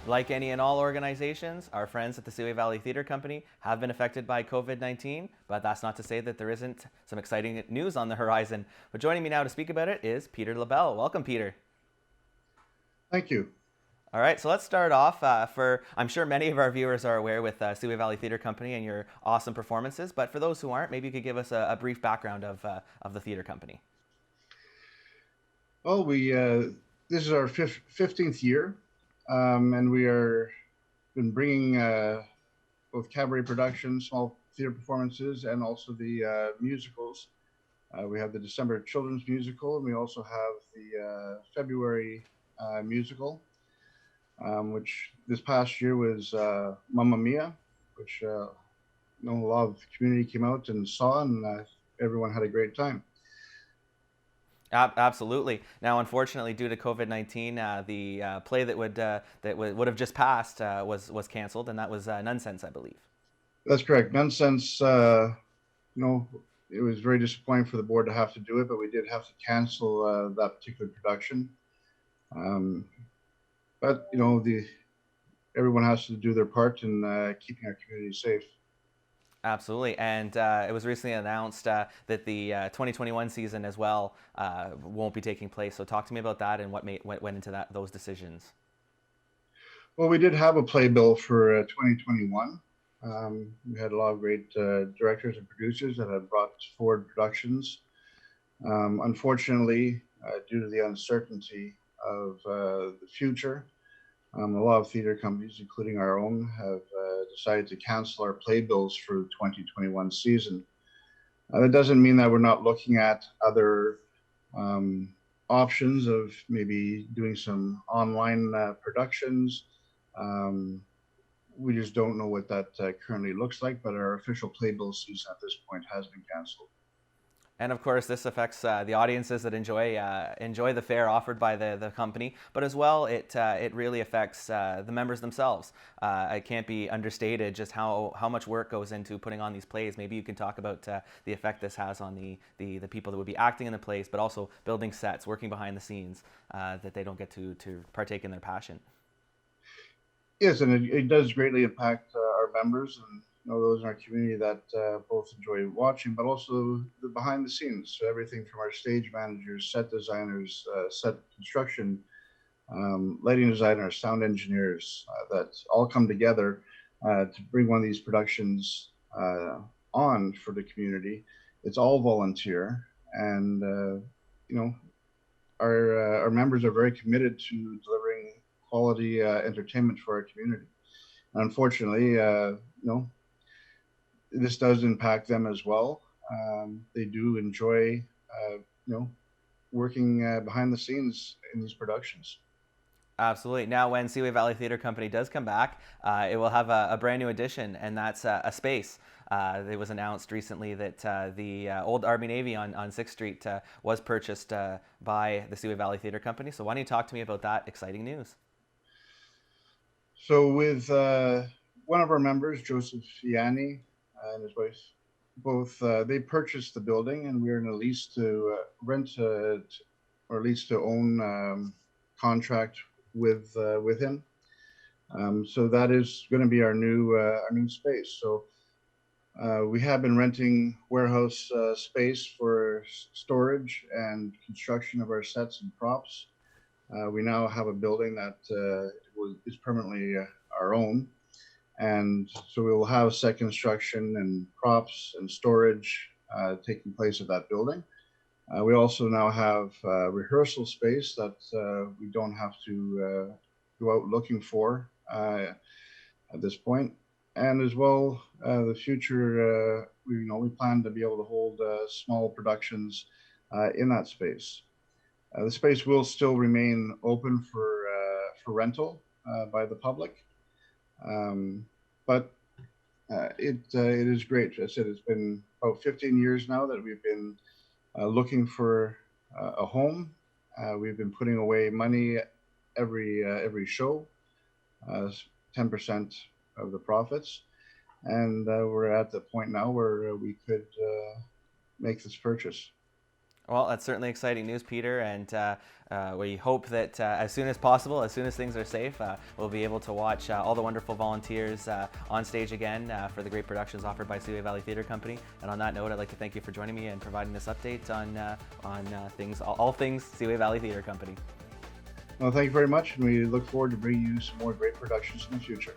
Like any and all organizations, our friends at the Seaway Valley Theatre Company have been affected by COVID-19, but that's not to say that there isn't some exciting news on the horizon. But joining me now to speak about it is Peter Labelle. Welcome, Peter. Thank you. All right, so let's start off. I'm sure many of our viewers are aware with Seaway Valley Theatre Company and your awesome performances, but for those who aren't, maybe you could give us a brief background of the theatre company. Well, we this is our 15th year, and we are been bringing both cabaret productions, small theater performances, and also the musicals. We have the December children's musical, and we also have the February musical, which this past year was Mamma Mia, which a lot of the community came out and saw, and everyone had a great time. Absolutely. Now, unfortunately, due to COVID-19, the play that would have just passed was canceled, and that was Nonsense, I believe. That's correct. Nonsense. It was very disappointing for the board to have to do it, but we did have to cancel that particular production. But everyone has to do their part in keeping our community safe. Absolutely, and it was recently announced that the 2021 season as well won't be taking place. So talk to me about that and what went into those decisions. Well, we did have a playbill for 2021. We had a lot of great directors and producers that had brought forward productions. Unfortunately, due to the uncertainty of the future, a lot of theater companies, including our own, have decided to cancel our playbills for the 2021 season. That doesn't mean that we're not looking at other options of maybe doing some online productions. We just don't know what that currently looks like, but our official playbill season at this point has been canceled. And of course, this affects the audiences that enjoy the fare offered by the company, but as well, it really affects the members themselves. It can't be understated just how much work goes into putting on these plays. Maybe you can talk about the effect this has on the people that would be acting in the plays, but also building sets, working behind the scenes, that they don't get to partake in their passion. Yes, and it does greatly impact our members and those in our community that both enjoy watching, but also the behind the scenes. So everything from our stage managers, set designers, set construction, lighting designers, sound engineers, that all come together to bring one of these productions on for the community. It's all volunteer, and our members are very committed to delivering quality entertainment for our community. Unfortunately, this does impact them as well. They do enjoy, working behind the scenes in these productions. Absolutely. Now, when Seaway Valley Theatre Company does come back, it will have a brand new addition, and that's a space. It was announced recently that the old Army Navy on 6th Street was purchased by the Seaway Valley Theatre Company. So why don't you talk to me about that exciting news? So with one of our members, Joseph Yanni, and his wife, both they purchased the building, and we're in a lease to rent or lease to own contract with him. So that is going to be our new space. So we have been renting warehouse space for storage and construction of our sets and props. We now have a building that is permanently our own. And so we will have set construction and props and storage taking place at that building. We also now have rehearsal space that we don't have to go out looking for at this point. And as well, the future, we plan to be able to hold small productions in that space. The space will still remain open for rental by the public. But it is great. As I said, it's been about 15 years now that we've been looking for a home. We've been putting away money every show, 10% of the profits, and we're at the point now where we could make this purchase. Well, that's certainly exciting news, Peter, and we hope that as soon as possible, as soon as things are safe, we'll be able to watch all the wonderful volunteers on stage again for the great productions offered by Seaway Valley Theatre Company. And on that note, I'd like to thank you for joining me and providing this update on all things Seaway Valley Theatre Company. Well, thank you very much, and we look forward to bringing you some more great productions in the future.